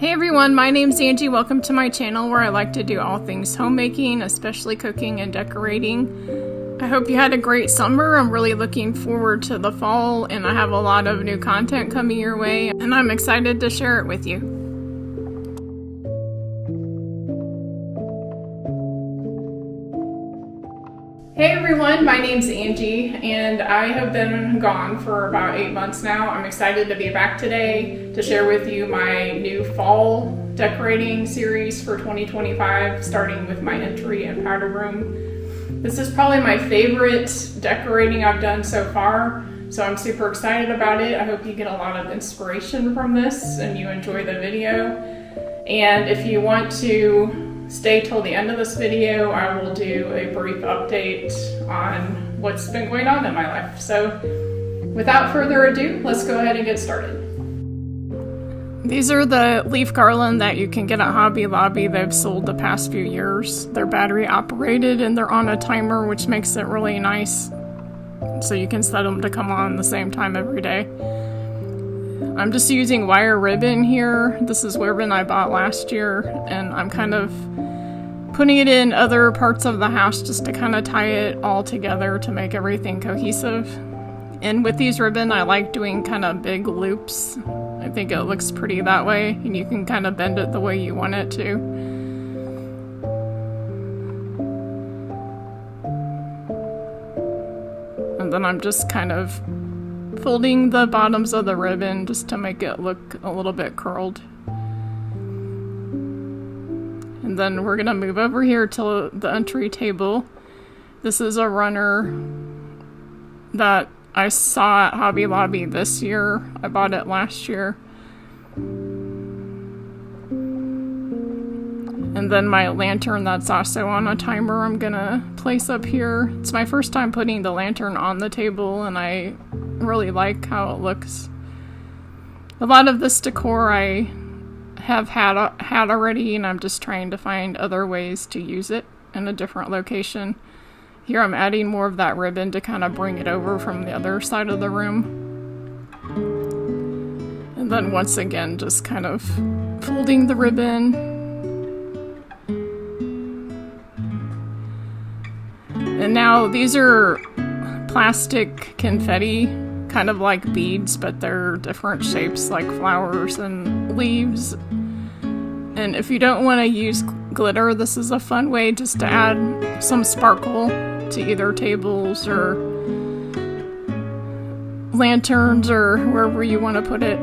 Hey everyone, my name's Angie. Welcome to my channel where I like to do all things homemaking, especially cooking and decorating. I hope you had a great summer. I'm really looking forward to the fall, and I have a lot of new content coming your way, and I'm excited to share it with you. Hey everyone, my name's Angie, and I have been gone for about 8 months now. I'm excited to be back today to share with you my new fall decorating series for 2025, starting with my entry and powder room. This is probably my favorite decorating I've done so far, so I'm super excited about it. I hope you get a lot of inspiration from this and you enjoy the video. And if you want to stay till the end of this video, I will do a brief update on what's been going on in my life. So without further ado, let's go ahead and get started. These are the leaf garland that you can get at Hobby Lobby. They've sold the past few years. They're battery operated and they're on a timer, which makes it really nice. So you can set them to come on the same time every day. I'm just using wire ribbon here. This is ribbon I bought last year, and I'm kind of putting it in other parts of the house just to kind of tie it all together to make everything cohesive. And with these ribbon, I like doing kind of big loops. I think it looks pretty that way, and you can kind of bend it the way you want it to. And then I'm just kind of folding the bottoms of the ribbon just to make it look a little bit curled. And then we're gonna move over here to the entry table. This is a runner that I saw at Hobby Lobby this year. I bought it last year. And then my lantern that's also on a timer I'm gonna place up here. It's my first time putting the lantern on the table, and I really like how it looks. A lot of this decor I have had already, and I'm just trying to find other ways to use it in a different location. Here I'm adding more of that ribbon to kind of bring it over from the other side of the room. And then once again, just kind of folding the ribbon. And now these are plastic confetti, kind of like beads, but they're different shapes like flowers and leaves. And if you don't want to use glitter, this is a fun way just to add some sparkle to either tables or lanterns or wherever you want to put it.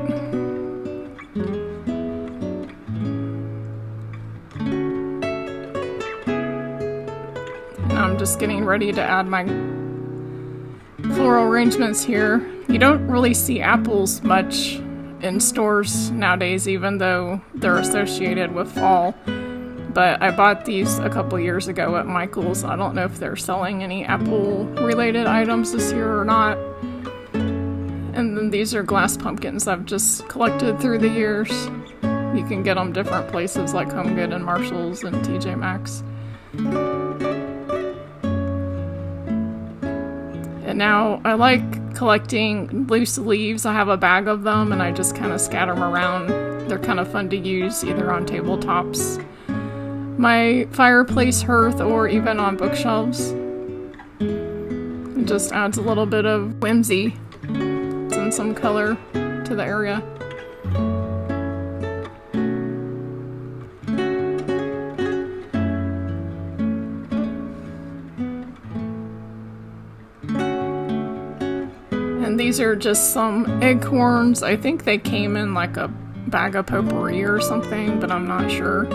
And I'm just getting ready to add my floral arrangements here. You don't really see apples much in stores nowadays, even though they're associated with fall. But I bought these a couple years ago at Michael's. I don't know if they're selling any apple related items this year or not. And then these are glass pumpkins I've just collected through the years. You can get them different places like Home Good and Marshall's and TJ Maxx. And now I like collecting loose leaves. I have a bag of them and I just kind of scatter them around. They're kind of fun to use either on tabletops, my fireplace hearth, or even on bookshelves. It just adds a little bit of whimsy and some color to the area. And these are just some acorns. I think they came in like a bag of potpourri or something, but I'm not sure.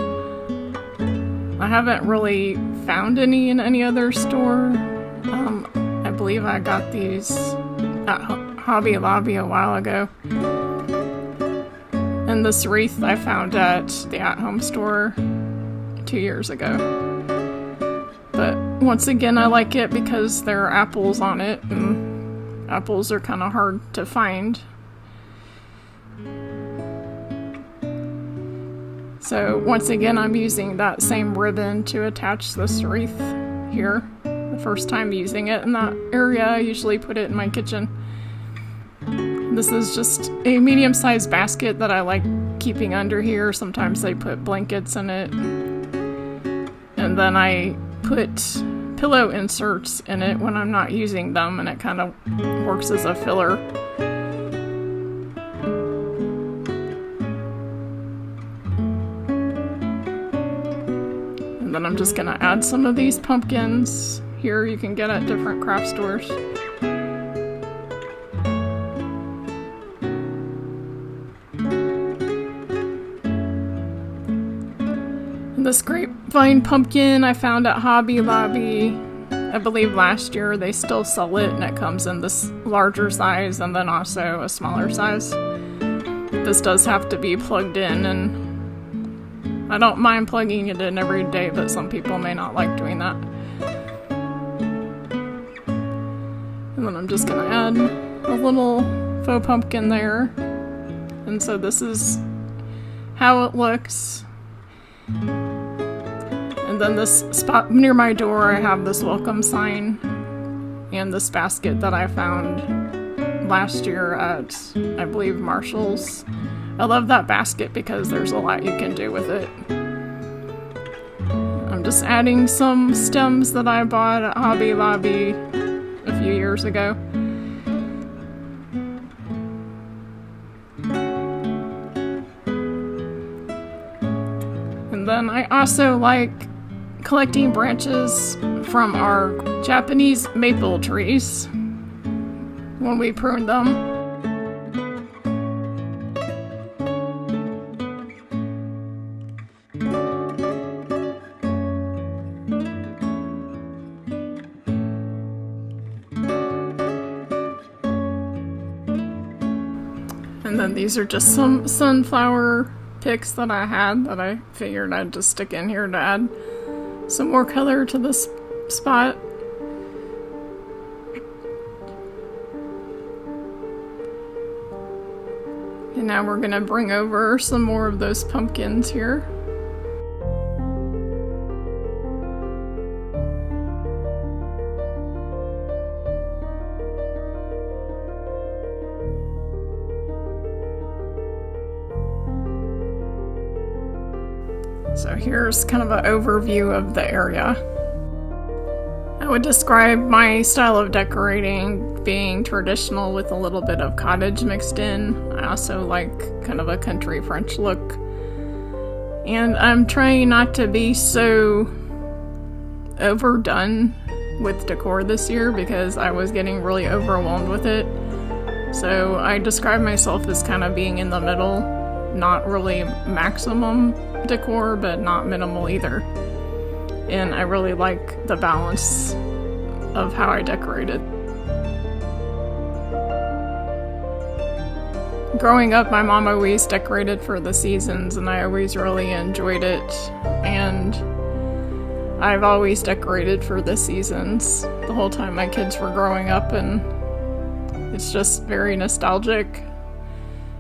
I haven't really found any in any other store. I believe I got these at Hobby Lobby a while ago. And this wreath I found at the at-home store 2 years ago. But once again, I like it because there are apples on it, and apples are kind of hard to find. So once again, I'm using that same ribbon to attach this wreath here. The first time using it in that area, I usually put it in my kitchen. This is just a medium-sized basket that I like keeping under here. Sometimes they put blankets in it. And then I put pillow inserts in it when I'm not using them, and it kind of works as a filler. And then I'm just going to add some of these pumpkins. Here you can get at different craft stores. This grapevine pumpkin I found at Hobby Lobby, I believe last year. They still sell it, and it comes in this larger size and then also a smaller size. This does have to be plugged in, and I don't mind plugging it in every day, but some people may not like doing that. And then I'm just going to add a little faux pumpkin there. And so this is how it looks. And then this spot near my door, I have this welcome sign and this basket that I found last year at, I believe, Marshall's. I love that basket because there's a lot you can do with it. I'm just adding some stems that I bought at Hobby Lobby a few years ago. And then I also like collecting branches from our Japanese maple trees when we prune them. And then these are just some sunflower picks that I had that I figured I'd just stick in here to add some more color to this spot. And now we're gonna bring over some more of those pumpkins here. So here's kind of an overview of the area. I would describe my style of decorating being traditional with a little bit of cottage mixed in. I also like kind of a country French look. And I'm trying not to be so overdone with decor this year because I was getting really overwhelmed with it. So I describe myself as kind of being in the middle, not really maximum decor, but not minimal either. And I really like the balance of how I decorated. Growing up, my mom always decorated for the seasons, and I always really enjoyed it. And I've always decorated for the seasons the whole time my kids were growing up, and it's just very nostalgic.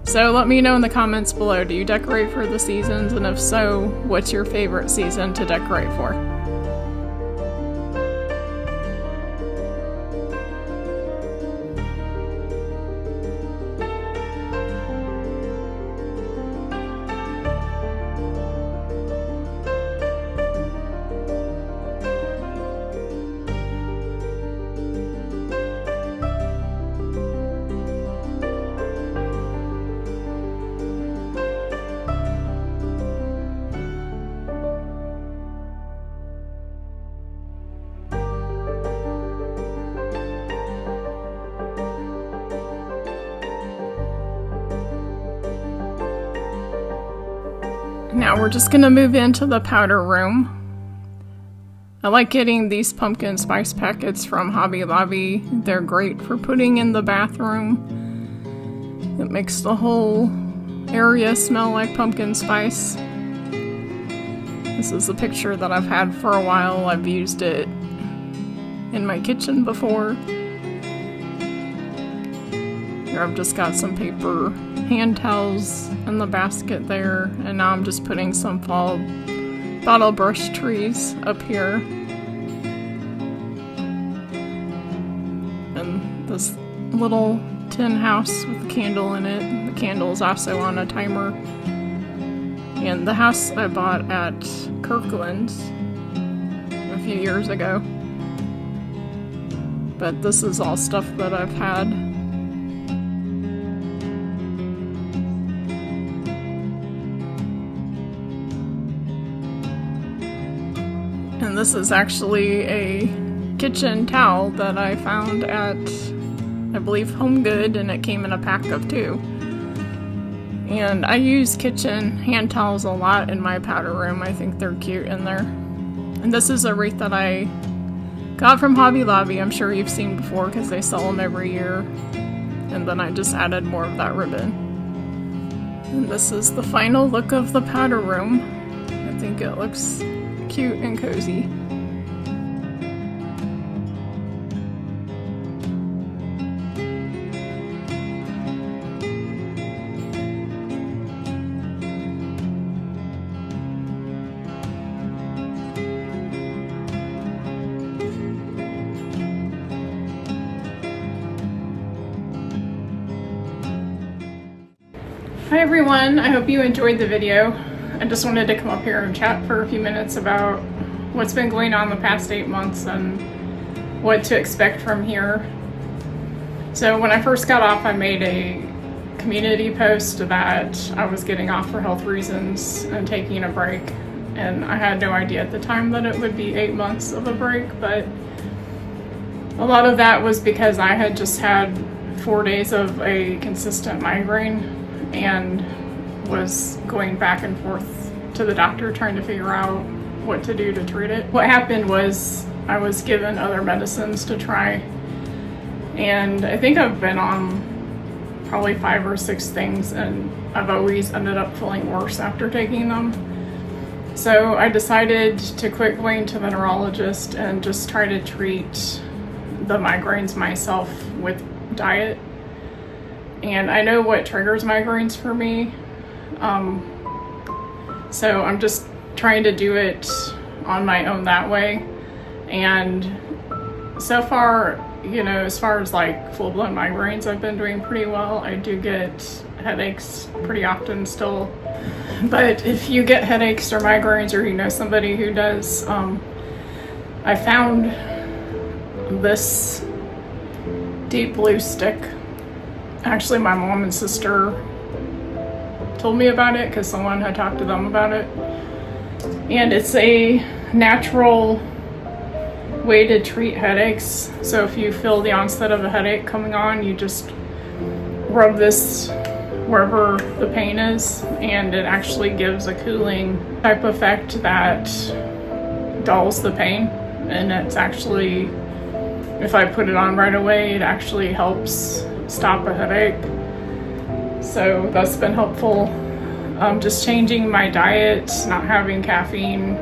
So let me know in the comments below, do you decorate for the seasons? And if so, what's your favorite season to decorate for? Now we're just gonna move into the powder room. I like getting these pumpkin spice packets from Hobby Lobby. They're great for putting in the bathroom. It makes the whole area smell like pumpkin spice. This is a picture that I've had for a while. I've used it in my kitchen before. Here I've just got some paper hand towels in the basket there, and now I'm just putting some fall bottle brush trees up here. And this little tin house with a candle in it. The candle is also on a timer. And the house I bought at Kirkland's a few years ago. But this is all stuff that I've had. And this is actually a kitchen towel that I found at, I believe, Home Good, and it came in a pack of 2. And I use kitchen hand towels a lot in my powder room. I think they're cute in there. And this is a wreath that I got from Hobby Lobby. I'm sure you've seen before because they sell them every year. And then I just added more of that ribbon. And this is the final look of the powder room. I think it looks cute and cozy. Hi everyone, I hope you enjoyed the video. I just wanted to come up here and chat for a few minutes about what's been going on the past 8 months and what to expect from here. So when I first got off, I made a community post that I was getting off for health reasons and taking a break. And I had no idea at the time that it would be 8 months of a break, but a lot of that was because I had just had 4 days of a consistent migraine and was going back and forth to the doctor trying to figure out what to do to treat it. What happened was I was given other medicines to try, and I think I've been on probably 5 or 6 things, and I've always ended up feeling worse after taking them. So I decided to quit going to the neurologist and just try to treat the migraines myself with diet. And I know what triggers migraines for me, so I'm just trying to do it on my own that way. And so far, you know, as far as like full-blown migraines, I've been doing pretty well. I do get headaches pretty often still, but if you get headaches or migraines, or you know somebody who does, I found this deep blue stick. Actually, my mom and sister told me about it because someone had talked to them about it. And it's a natural way to treat headaches. So if you feel the onset of a headache coming on, you just rub this wherever the pain is, and it actually gives a cooling type effect that dulls the pain. And it's actually, if I put it on right away, it actually helps stop a headache. So that's been helpful. Just changing my diet, not having caffeine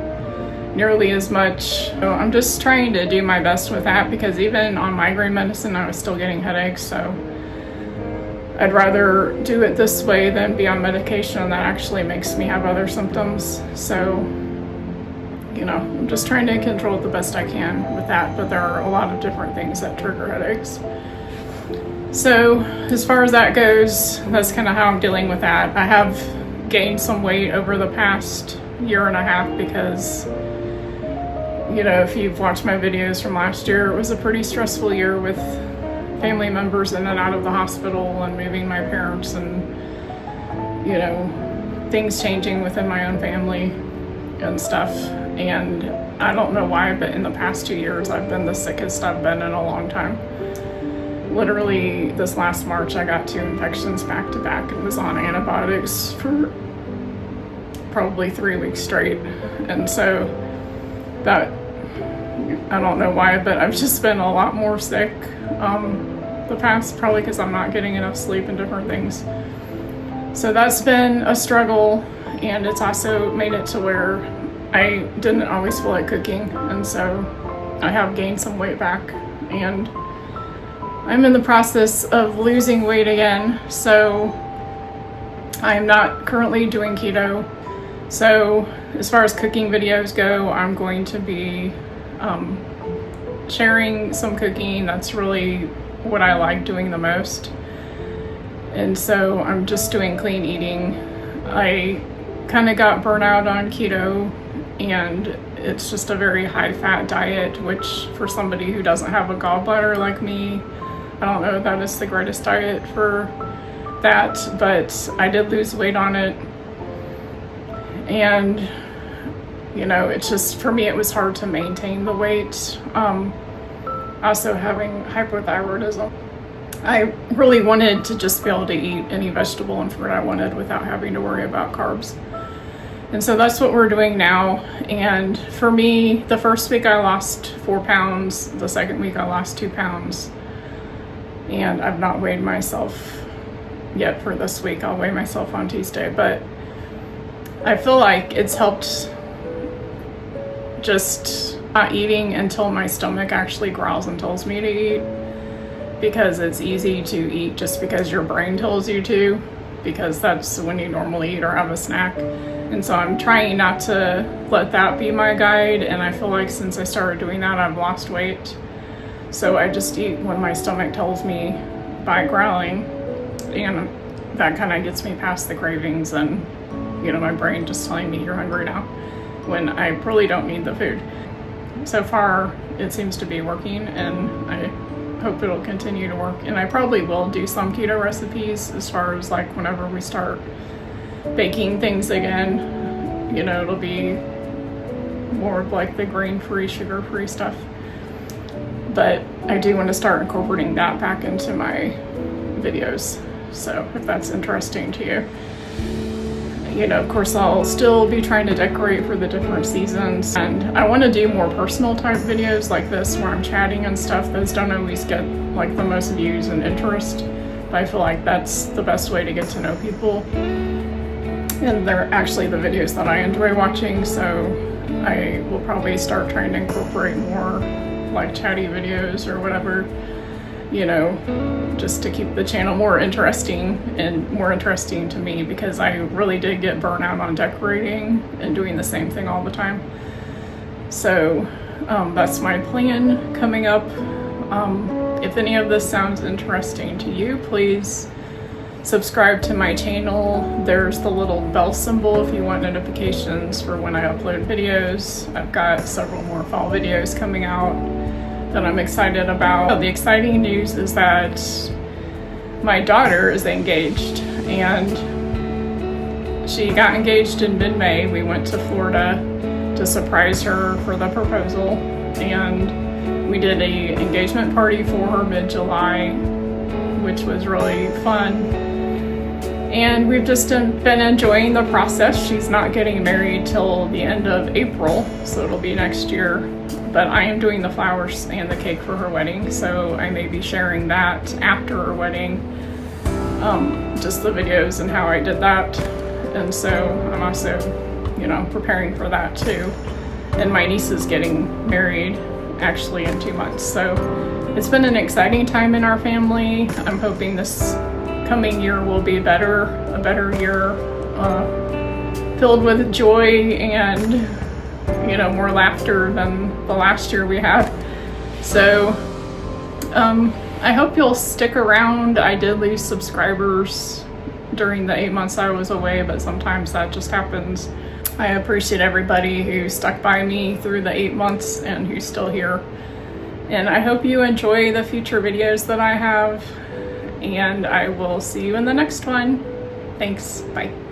nearly as much. So I'm just trying to do my best with that, because even on migraine medicine I was still getting headaches, so I'd rather do it this way than be on medication that actually makes me have other symptoms. So, you know, I'm just trying to control it the best I can with that, but there are a lot of different things that trigger headaches. So as far as that goes, that's kind of how I'm dealing with that. I have gained some weight over the past 1.5 years because, you know, if you've watched my videos from last year, it was a pretty stressful year with family members in and out of the hospital and moving my parents and, you know, things changing within my own family and stuff. And I don't know why, but in the past 2 years, I've been the sickest I've been in a long time. Literally, this last March, I got 2 infections back to back and was on antibiotics for probably 3 weeks straight. And so that, I don't know why, but I've just been a lot more sick the past, probably because I'm not getting enough sleep and different things. So that's been a struggle, and it's also made it to where I didn't always feel like cooking, and so I have gained some weight back, and I'm in the process of losing weight again. So I'm not currently doing keto. So as far as cooking videos go, I'm going to be sharing some cooking. That's really what I like doing the most. And so I'm just doing clean eating. I kind of got burnt out on keto, and it's just a very high fat diet, which for somebody who doesn't have a gallbladder like me, I don't know if that is the greatest diet for that, but I did lose weight on it. And you know, it's just, for me, it was hard to maintain the weight. Also having hypothyroidism, I really wanted to just be able to eat any vegetable and fruit I wanted without having to worry about carbs. And so that's what we're doing now. And for me, the first week I lost 4 pounds. The second week I lost 2 pounds. And I've not weighed myself yet for this week. I'll weigh myself on Tuesday. But I feel like it's helped just not eating until my stomach actually growls and tells me to eat. Because it's easy to eat just because your brain tells you to, because that's when you normally eat or have a snack. And so I'm trying not to let that be my guide, and I feel like since I started doing that, I've lost weight. So I just eat when my stomach tells me by growling, and that kind of gets me past the cravings and, you know, my brain just telling me you're hungry now when I really don't need the food. So far, it seems to be working, and I hope it'll continue to work. And I probably will do some keto recipes as far as like whenever we start baking things again, you know, it'll be more of like the grain-free, sugar-free stuff. But I do want to start incorporating that back into my videos. So if that's interesting to you. You know, of course, I'll still be trying to decorate for the different seasons, and I want to do more personal type videos like this where I'm chatting and stuff. Those don't always get like the most views and interest, but I feel like that's the best way to get to know people, and they're actually the videos that I enjoy watching. So I will probably start trying to incorporate more like chatty videos or whatever, you know, just to keep the channel more interesting and more interesting to me, because I really did get burnt out on decorating and doing the same thing all the time. So that's my plan coming up. If any of this sounds interesting to you, please subscribe to my channel. There's the little bell symbol if you want notifications for when I upload videos. I've got several more fall videos coming out that I'm excited about. The exciting news is that my daughter is engaged, and she got engaged in mid-May. We went to Florida to surprise her for the proposal, and we did a engagement party for her mid-July, which was really fun. And we've just been enjoying the process. She's not getting married till the end of April, so it'll be next year. But I am doing the flowers and the cake for her wedding, so I may be sharing that after her wedding, just the videos and how I did that. And so I'm also, you know, preparing for that too. And my niece is getting married actually in 2 months. So it's been an exciting time in our family. I'm hoping this coming year will be a better year, filled with joy and, you know, more laughter than the last year we had. So I hope you'll stick around. I did lose subscribers during the 8 months I was away, but sometimes that just happens. I appreciate everybody who stuck by me through the 8 months and who's still here. And I hope you enjoy the future videos that I have, and I will see you in the next one. Thanks, bye.